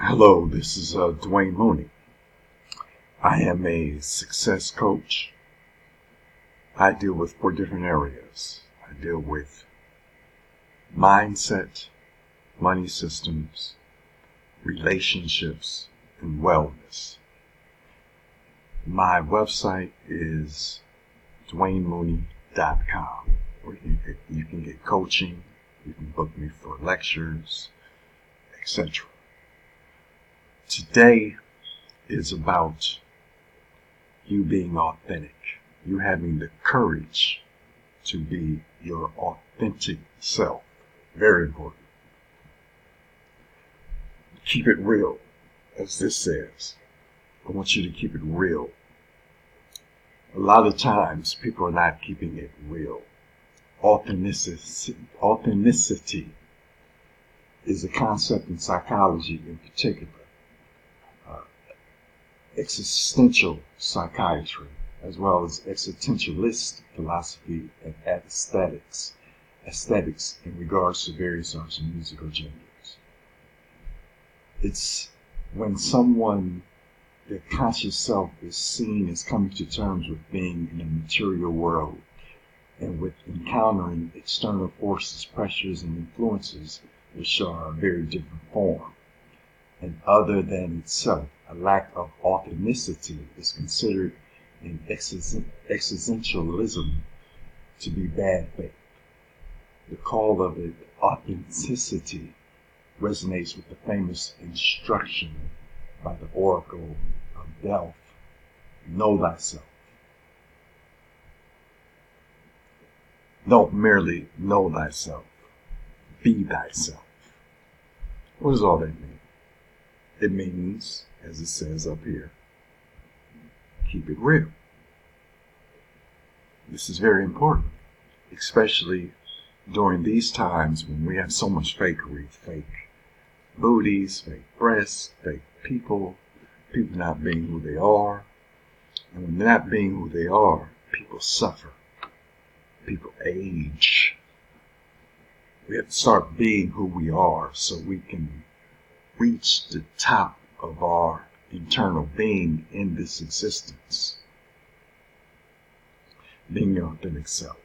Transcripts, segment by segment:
Hello, this is Dwayne Mooney. I am a success coach. I deal with 4 different areas. I deal with mindset, money systems, relationships, and wellness. My website is DwayneMooney.com, where you can get coaching, you can book me for lectures, etc. Today is about you being authentic, you having the courage to be your authentic self. Very important. Keep it real, as this says. I want you to keep it real. A lot of times people are not keeping it real. Authenticity is a concept in psychology, in particular existential psychiatry, as well as existentialist philosophy and aesthetics in regards to various arts and musical genres. It's when someone, their conscious self, is seen as coming to terms with being in a material world and with encountering external forces, pressures, and influences which are a very different form and other than itself. A lack of authenticity is considered in existentialism to be bad faith. The call of it, authenticity, resonates with the famous instruction by the Oracle of Delphi: know thyself. Don't merely know thyself, be thyself. What does all that mean? It means, as it says up here, keep it real. This is very important, especially during these times when we have so much fakery, fake booties, fake breasts, fake people not being who they are. And when they're not being who they are, people suffer. People age. We have to start being who we are so we can reach the top of our internal being in this existence. Being your authentic self.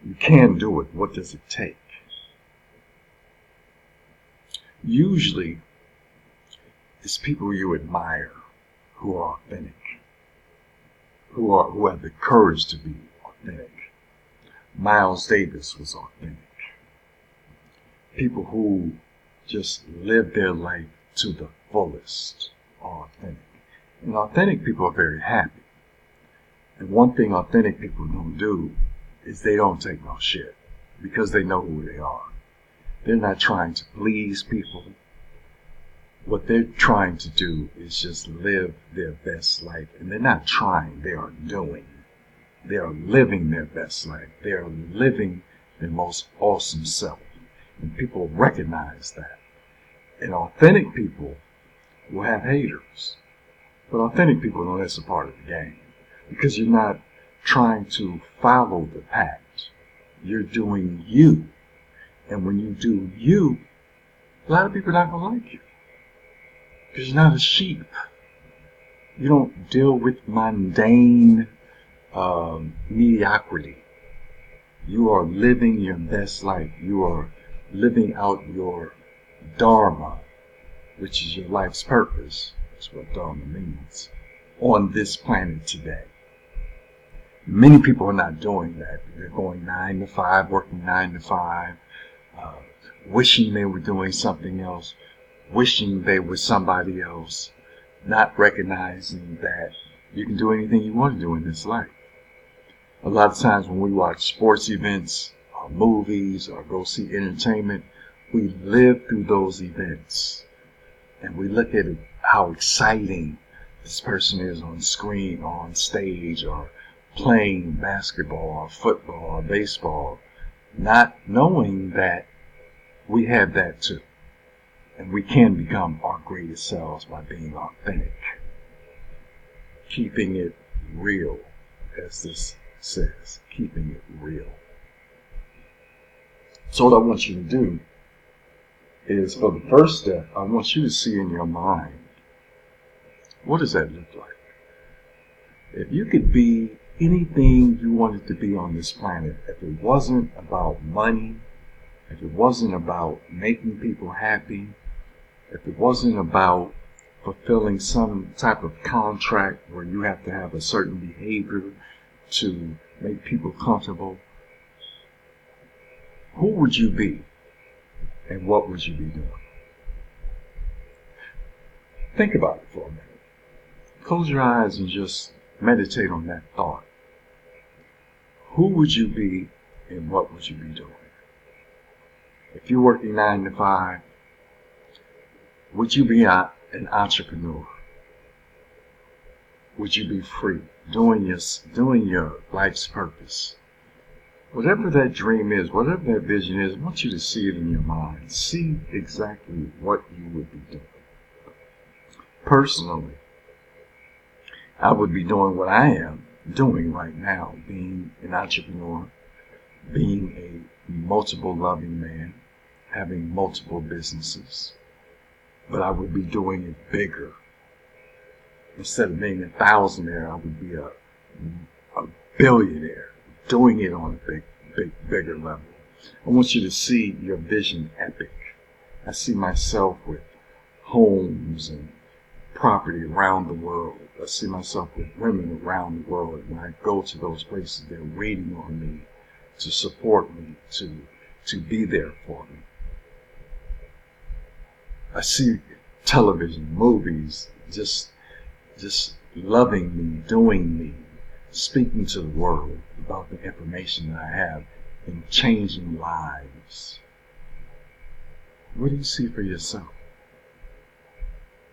You can do it. What does it take? Usually, it's people you admire who are authentic, who have the courage to be authentic. Miles Davis was authentic. People who just live their life to the fullest are authentic. And authentic people are very happy. And one thing authentic people don't do is they don't take no shit, because they know who they are. They're not trying to please people. What they're trying to do is just live their best life. And they're not trying, they are doing. They are living their best life. They are living their most awesome self. And people recognize that. And authentic people will have haters. But authentic people know that's a part of the game. Because you're not trying to follow the pack. You're doing you. And when you do you, a lot of people are not going to like you. Because you're not a sheep. You don't deal with mundane mediocrity. You are living your best life. You are living out your dharma, which is your life's purpose. That's what dharma means. On this planet today. Many people are not doing that. They're going 9 to 5, working 9 to 5, wishing they were doing something else, wishing they were somebody else, not recognizing that you can do anything you want to do in this life. A lot of times when we watch sports events or movies or go see entertainment, we live through those events and we look at it, how exciting this person is on screen or on stage or playing basketball or football or baseball, not knowing that we have that too. And we can become our greatest selves by being authentic. Keeping it real, as this says. Keeping it real. So what I want you to do is for the first step, I want you to see in your mind, what does that look like? If you could be anything you wanted to be on this planet, if it wasn't about money, if it wasn't about making people happy, if it wasn't about fulfilling some type of contract where you have to have a certain behavior to make people comfortable, who would you be and what would you be doing? Think about it for a minute. Close your eyes and just meditate on that thought. Who would you be and what would you be doing? If you're working 9 to 5, would you be an entrepreneur? Would you be free, doing your life's purpose? Whatever that dream is, whatever that vision is, I want you to see it in your mind. See exactly what you would be doing. Personally, I would be doing what I am doing right now, being an entrepreneur, being a multiple loving man, having multiple businesses. But I would be doing it bigger. Instead of being a thousandaire, I would be a billionaire, doing it on a bigger level. I want you to see your vision epic. I see myself with homes and property around the world. I see myself with women around the world. When I go to those places, they're waiting on me to support me, to be there for me. I see television, movies, just loving me, doing me, speaking to the world about the information that I have and changing lives. What do you see for yourself?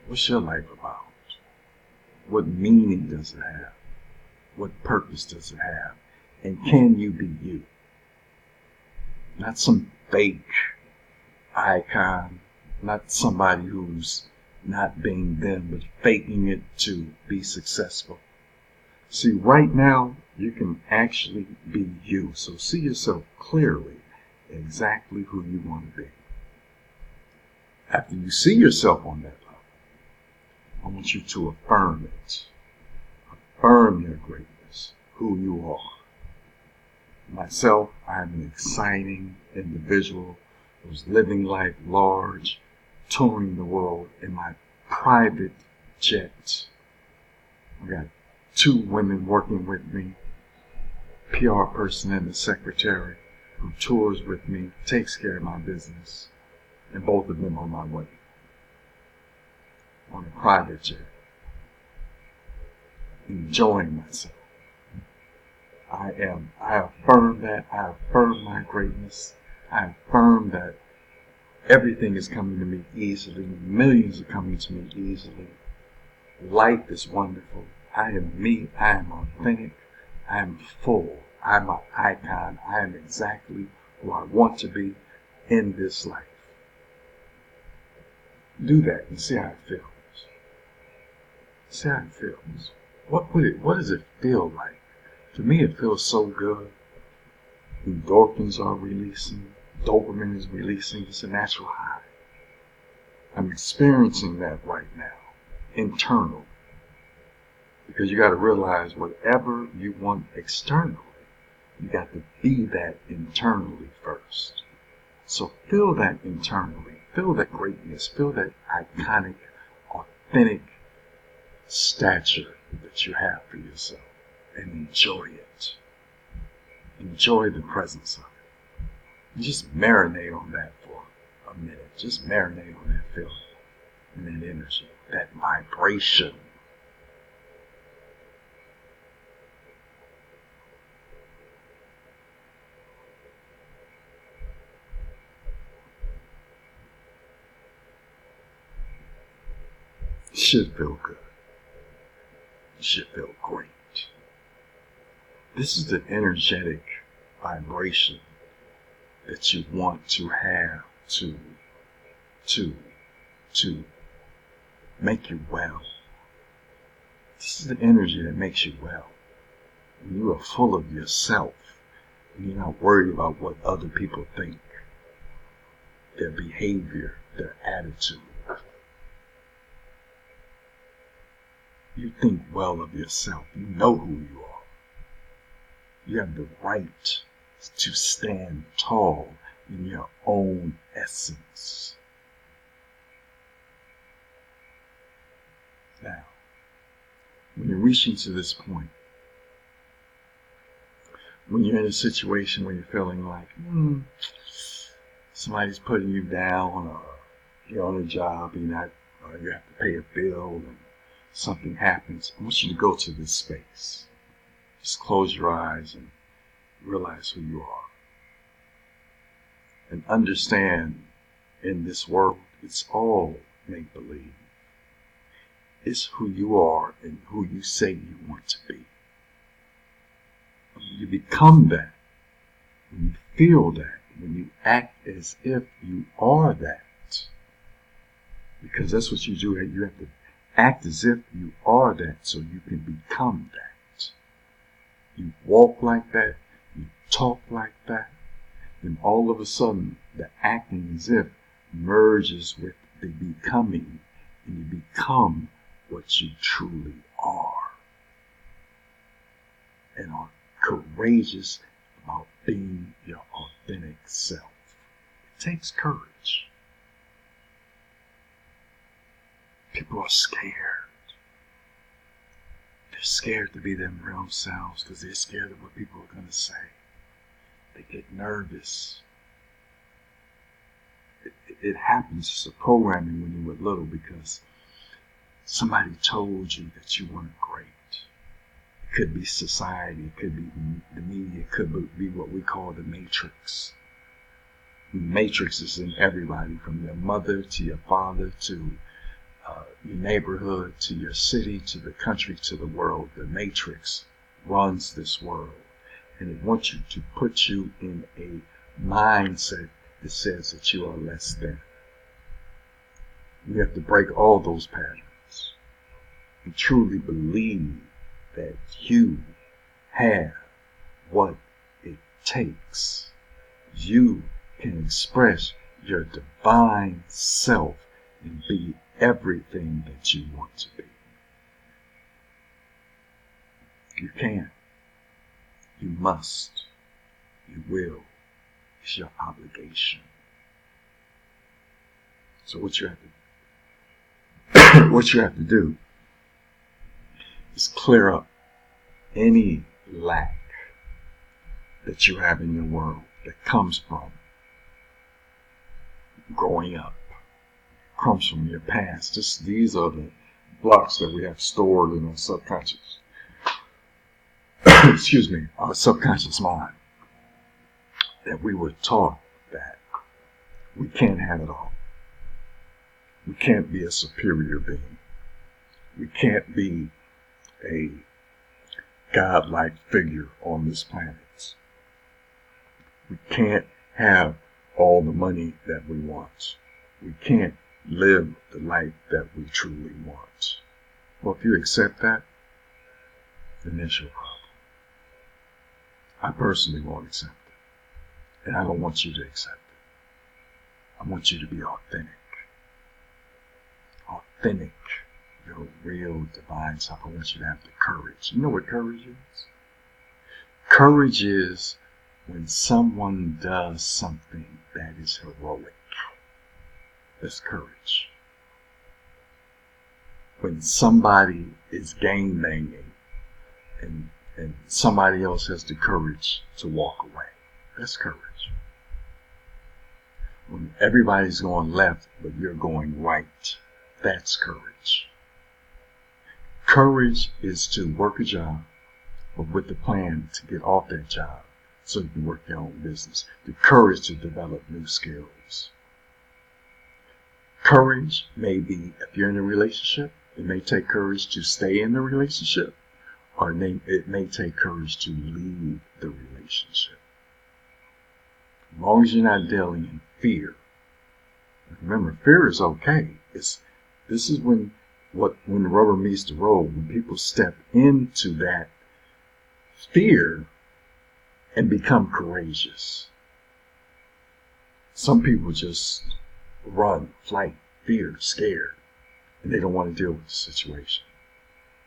What's your life about? What meaning does it have? What purpose does it have? And can you be you? Not some fake icon, not somebody who's not being them, but faking it to be successful. See, right now, you can actually be you. So see yourself clearly, exactly who you want to be. After you see yourself on that level, I want you to affirm it. Affirm your greatness, who you are. Myself, I'm an exciting individual who's living life large, touring the world in my private jet. I got 2 women working with me, PR person and the secretary who tours with me, takes care of my business, and both of them on my way on a private jet, enjoying myself. I affirm that. I affirm my greatness. I affirm that everything is coming to me easily. Millions are coming to me easily. Life is wonderful. I am me. I am authentic. I am full. I'm an icon. I am exactly who I want to be in this life. Do that and see how it feels. See how it feels. What does it feel like? To me, it feels so good. Endorphins are releasing. Dopamine is releasing. It's a natural high. I'm experiencing that right now, internal. Because you got to realize whatever you want externally, you got to be that internally first. So feel that internally. Feel that greatness. Feel that iconic, authentic stature that you have for yourself. And enjoy it. Enjoy the presence of it. And just marinate on that for a minute. Just marinate on that feeling and that energy, that vibration. It should feel good. It should feel great. This is the energetic vibration that you want to have to make you well. This is the energy that makes you well. When you are full of yourself and you're not worried about what other people think. their behavior, their attitude. You think well of yourself. You know who you are. You have the right to stand tall in your own essence. Now, when you're reaching to this point, when you're in a situation where you're feeling like somebody's putting you down, or you're on a job, or you have to pay a bill, and something happens, I want you to go to this space. Just close your eyes and realize who you are. And understand, in this world, it's all make-believe. It's who you are and who you say you want to be. When you become that, when you feel that, when you act as if you are that, because that's what you do. You have to act as if you are that so you can become that. You walk like that, you talk like that, then all of a sudden the acting as if merges with the becoming, and you become what you truly are, and are courageous about being your authentic self. It takes courage. People are scared. They're scared to be them real selves because they're scared of what people are going to say. They get nervous. It happens. It's a programming when you were little because somebody told you that you weren't great. It could be society. It could be the media. It could be what we call the matrix. The matrix is in everybody, from your mother to your father to your neighborhood to your city to the country to the world. The matrix runs this world, and it wants you to put you in a mindset that says that you are less than. You have to break all those patterns and truly believe that you have what it takes. You can express your divine self and be everything that you want to be. You can. You must. You will. It's your obligation. So what you have to do is clear up any lack that you have in your world that comes from growing up, comes from your past. These are the blocks that we have stored in our subconscious. Excuse me, our subconscious mind. That we were taught that we can't have it all. We can't be a superior being. We can't be a godlike figure on this planet. We can't have all the money that we want. We can't live the life that we truly want. Well, if you accept that, then that's your problem. I personally won't accept it. And I don't want you to accept it. I want you to be authentic. Authentic. Your real divine self. I want you to have the courage. You know what courage is? Courage is when someone does something that is heroic. That's courage. When somebody is gangbanging and somebody else has the courage to walk away. That's courage. When everybody's going left, but you're going right. That's courage. Courage is to work a job, but with the plan to get off that job so you can work your own business. The courage to develop new skills. Courage may be, if you're in a relationship, it may take courage to stay in the relationship, or it may take courage to leave the relationship. As long as you're not dealing in fear. Remember, fear is okay. This is when the rubber meets the road, when people step into that fear and become courageous. Some people just run, flight, fear, scared, and they don't want to deal with the situation.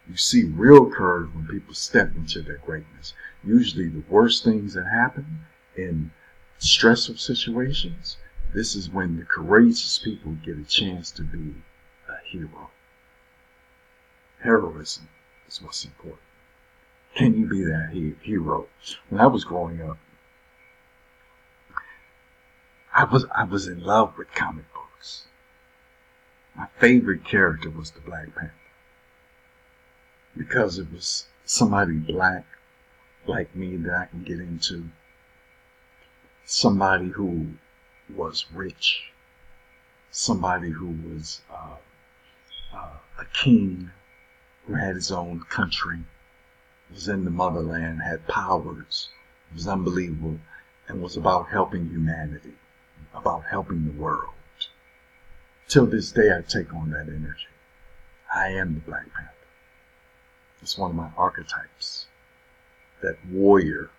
You see real courage when people step into their greatness. Usually the worst things that happen in stressful situations, this is when the courageous people get a chance to be a hero. Heroism is what's important. Can you be that hero? When I was growing up, I was in love with comic books. My favorite character was the Black Panther because it was somebody black like me that I can get into. Somebody who was rich. Somebody who was a king who had his own country, was in the motherland, had powers, was unbelievable, and was about helping humanity, about helping the world. Till this day, I take on that energy. I am the Black Panther. It's one of my archetypes. That warrior.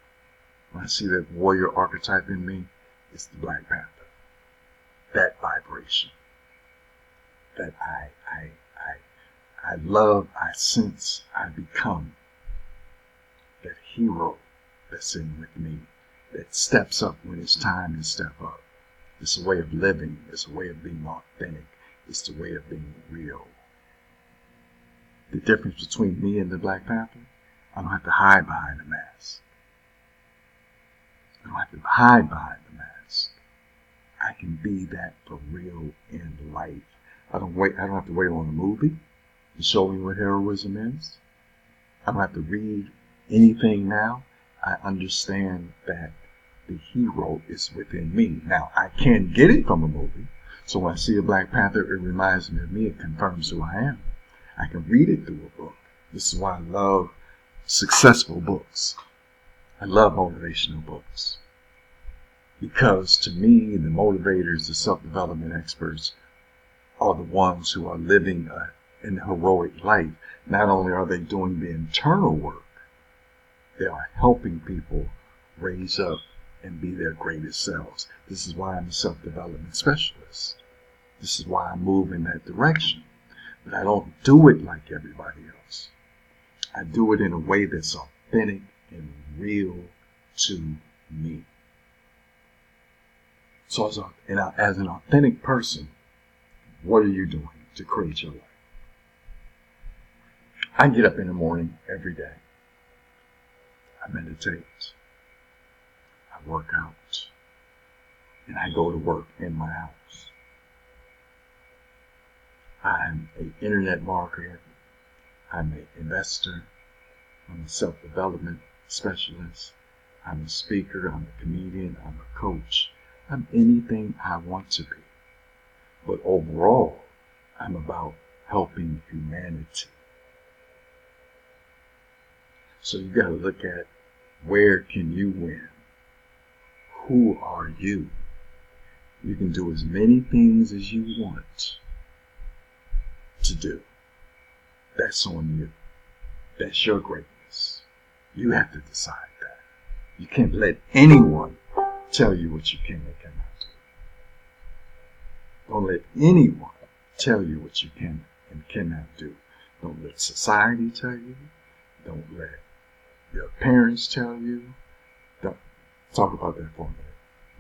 When I see that warrior archetype in me, it's the Black Panther. That vibration. That I love, I sense, I become. That hero that's in with me. That steps up when it's time to step up. It's a way of living. It's a way of being authentic. It's the way of being real. The difference between me and the Black Panther, I don't have to hide behind the mask. I don't have to hide behind the mask. I can be that for real in life. I don't have to wait on a movie to show me what heroism is. I don't have to read anything now. I understand that the hero is within me. Now, I can get it from a movie. So when I see a Black Panther, it reminds me of me. It confirms who I am. I can read it through a book. This is why I love successful books. I love motivational books. Because to me, the motivators, the self-development experts, are the ones who are living an heroic life. Not only are they doing the internal work, they are helping people raise up and be their greatest selves. This is why I'm a self-development specialist. This is why I move in that direction. But I don't do it like everybody else. I do it in a way that's authentic and real to me. So as an authentic person, what are you doing to create your life? I get up in the morning every day. I meditate. I work out. And I go to work in my house. I'm an internet marketer. I'm an investor. I'm a self-development specialist. I'm a speaker. I'm a comedian. I'm a coach. I'm anything I want to be. But overall, I'm about helping humanity. So you got to look at where can you win? Who are you? You can do as many things as you want to do. That's on you. That's your greatness. You have to decide that. You can't let anyone tell you what you can and cannot do. Don't let anyone tell you what you can and cannot do. Don't let society tell you. Don't let your parents tell you. Don't talk about that for a minute.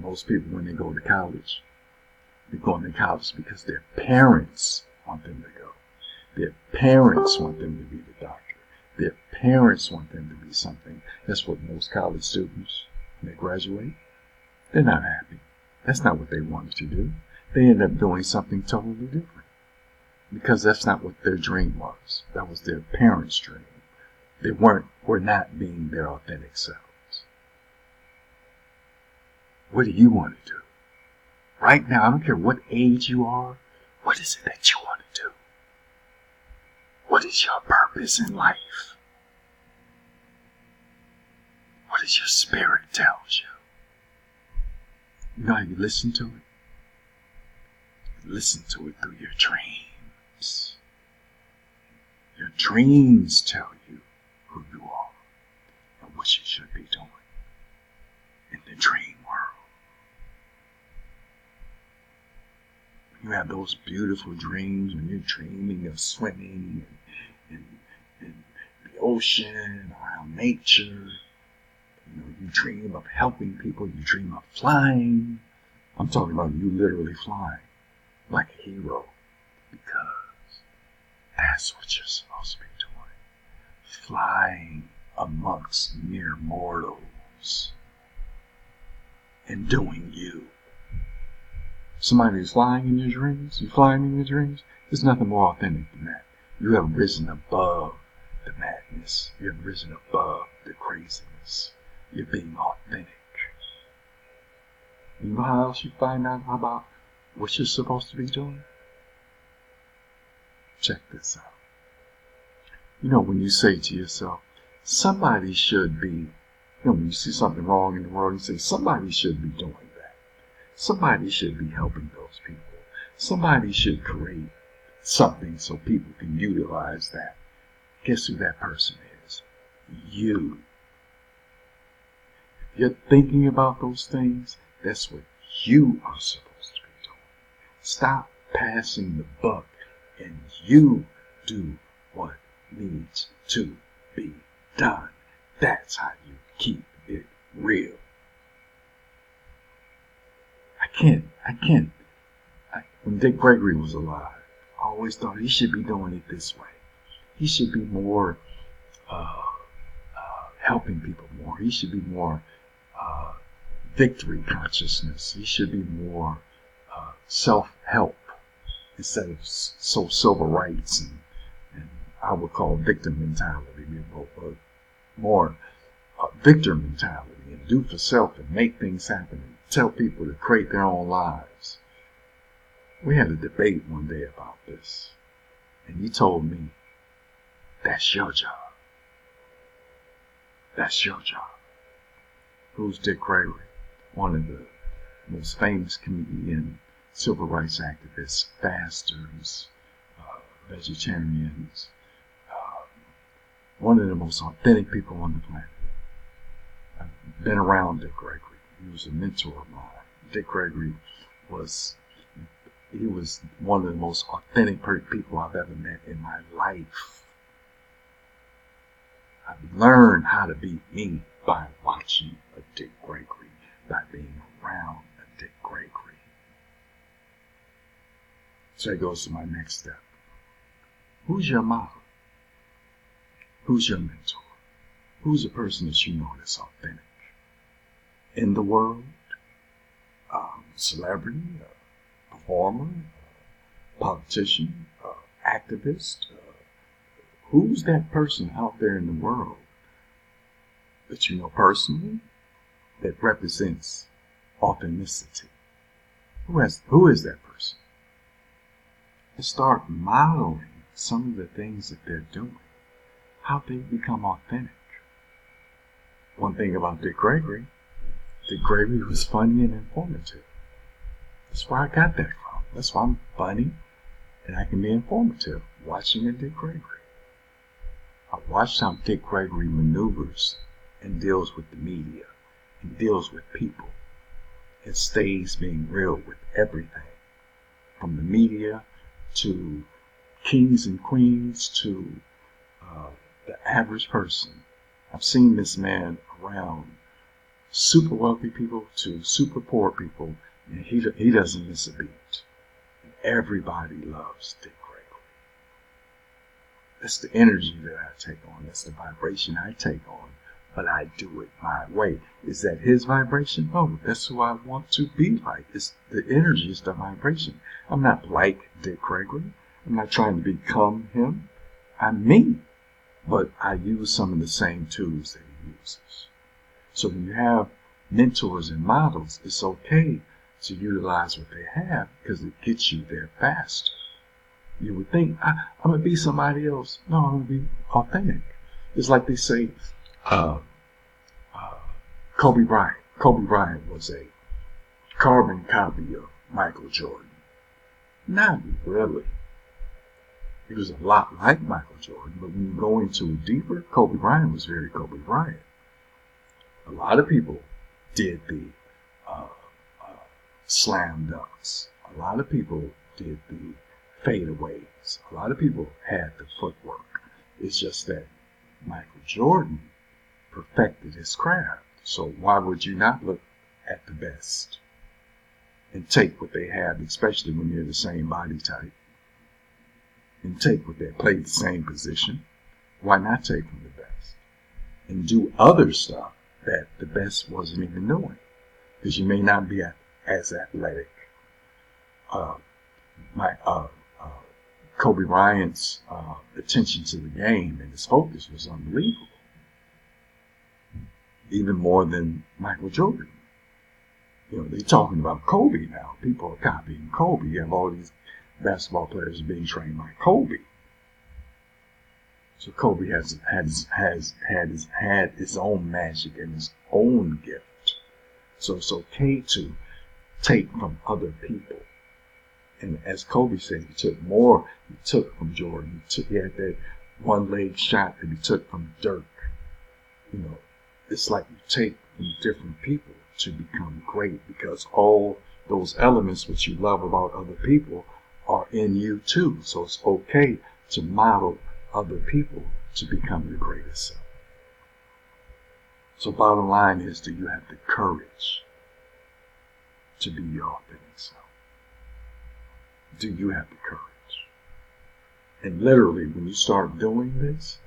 Most people, when they go to college, they're going to college because their parents want them to go. Their parents want them to be the doctor. Their parents want them to be something. That's what most college students, when they graduate, they're not happy. That's not what they wanted to do. They end up doing something totally different because that's not what their dream was. That was their parents' dream. They were not being their authentic selves. What do you want to do? Right now, I don't care what age you are. What is it that you want to do? What is your purpose in life? What does your spirit tells you? You know how you listen to it? You listen to it through your dreams. Your dreams tell you who you are and what you should be doing in the dream world. You have those beautiful dreams when you're dreaming of swimming and the ocean, around nature. You dream of helping people. You dream of flying. I'm talking about you literally flying like a hero, because that's what you're supposed to be doing. Flying amongst mere mortals and doing you. Somebody who's flying in your dreams, you're flying in your dreams, there's nothing more authentic than that. You have risen above the madness. You have risen above the craziness. You're being authentic. You know how else you find out about what you're supposed to be doing? Check this out. When you say to yourself, somebody should be, when you see something wrong in the world, you say, somebody should be doing that. Somebody should be helping those people. Somebody should create something so people can utilize that. Guess who that person is? You. If you're thinking about those things, that's what you are supposed to be doing. Stop passing the buck and you do what needs to be done. That's how you keep it real. When Dick Gregory was alive, I always thought he should be doing it this way. He should be more helping people more. He should be more victory consciousness. He should be more self-help instead of so civil rights and I would call victim mentality, but more victor mentality, and do for self and make things happen and tell people to create their own lives. We had a debate one day about this, and he told me, that's your job. That's your job. Who's Dick Gregory? One of the most famous comedian, civil rights activists, fasters, vegetarians, one of the most authentic people on the planet. I've been around Dick Gregory. He was a mentor of mine. Dick Gregory was one of the most authentic people I've ever met in my life. I've learned how to be me by watching a Dick Gregory, by being around a Dick Gregory. So it goes to my next step. Who's your model? Who's your mentor? Who's a person that you know that's authentic? In the world, celebrity, performer, politician, activist. Who's that person out there in the world that you know personally that represents authenticity? Who is that person? And start modeling some of the things that they're doing, how they become authentic. One thing about Dick Gregory was funny and informative. That's where I got that from. That's why I'm funny and I can be informative, watching a Dick Gregory. I watched how Dick Gregory maneuvers and deals with the media and deals with people and stays being real with everything, from the media to kings and queens to the average person. I've seen this man around super wealthy people to super poor people, and he doesn't miss a beat. And everybody loves Dick Gregory. That's the energy that I take on. That's the vibration I take on. But I do it my way. Is that his vibration? No, that's who I want to be like. It's the energy, is the vibration. I'm not like Dick Gregory. I'm not trying to become him. I'm me. But I use some of the same tools that he uses. So when you have mentors and models, it's okay to utilize what they have because it gets you there faster. You would think, I'm going to be somebody else. No, I'm going to be authentic. It's like they say, Kobe Bryant. Kobe Bryant was a carbon copy of Michael Jordan. Not really. He was a lot like Michael Jordan, but when you go into it deeper, Kobe Bryant was very Kobe Bryant. A lot of people did the slam dunks. A lot of people did the fadeaways. A lot of people had the footwork. It's just that Michael Jordan perfected his craft. So why would you not look at the best and take what they have, especially when you're the same body type, and take what they played the same position? Why not take from the best and do other stuff that the best wasn't even doing? Because you may not be as athletic. Kobe Bryant's attention to the game and his focus was unbelievable, even more than Michael Jordan. You know, they're talking about Kobe now. People are copying Kobe. You have all these basketball players being trained by Kobe. So Kobe has had his own magic and his own gift. So it's okay to take from other people. And as Kobe said, he took more. He took from Jordan. He had that one-leg shot that he took from Dirk. You know, it's like you take from different people to become great, because all those elements which you love about other people are in you too. So it's okay to model other people to become your greatest self. So bottom line is, do you have the courage to be your authentic self? Do you have the courage? And literally, when you start doing this,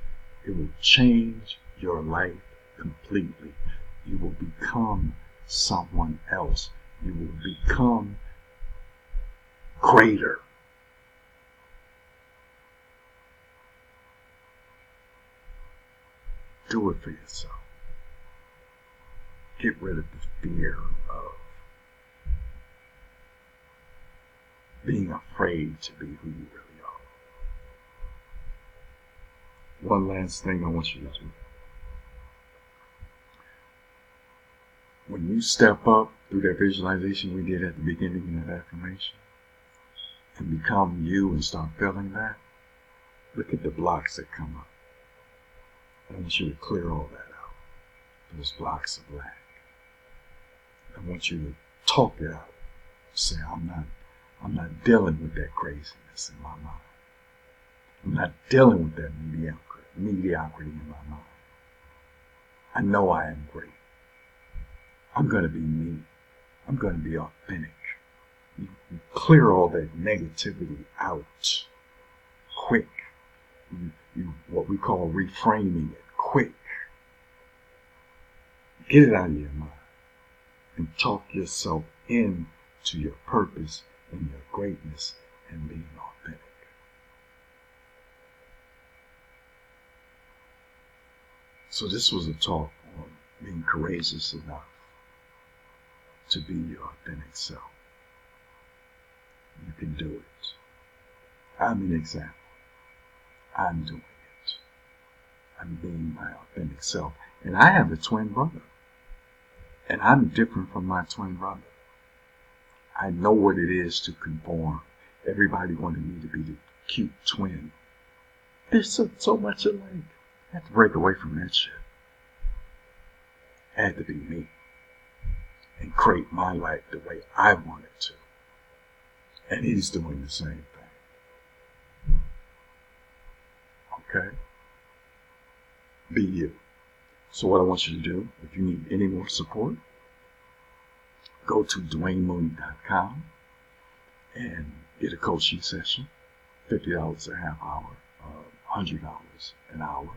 it will change your life completely. You will become someone else. You will become greater. Do it for yourself. Get rid of the fear of being afraid to be who you really are. One last thing I want you to do. When you step up through that visualization we did at the beginning of that affirmation and become you and start feeling that, look at the blocks that come up. I want you to clear all that out. Those blocks of black. I want you to talk it out. Say, I'm not dealing with that craziness in my mind. I'm not dealing with that mediocrity in my mind. I know I am great. I'm going to be me. I'm going to be authentic. You clear all that negativity out quick. You what we call reframing it quick. Get it out of your mind and talk yourself into your purpose and your greatness and being authentic. So this was a talk on being courageous enough to be your authentic self. You can do it. I'm an example. I'm doing it. I'm being my authentic self. And I have a twin brother. And I'm different from my twin brother. I know what it is to conform. Everybody wanted me to be the cute twin. There's so much alike. I had to break away from that shit. I had to be me. And create my life the way I wanted to. And he's doing the same thing. Okay? Be you. So what I want you to do, if you need any more support, go to DwayneMooney.com and get a coaching session. $50 a half hour, $100 an hour.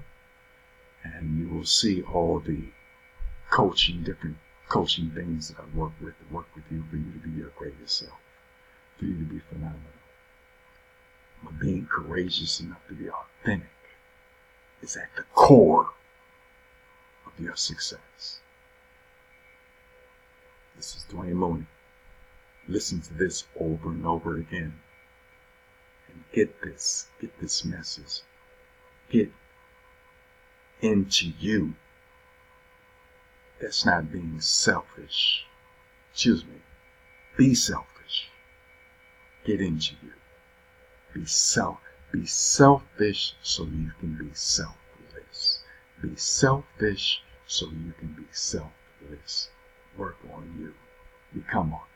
And you will see all the different coaching things that I work with you for you to be your greatest self, for you to be phenomenal. But being courageous enough to be authentic is at the core of your success. This is Dwayne Mooney. Listen to this over and over again. And get this message. Get into you. That's not being selfish. Excuse me. Be selfish. Get into you. Be selfish so you can be selfless. Be selfish so you can be selfless. Work on you. Become authentic.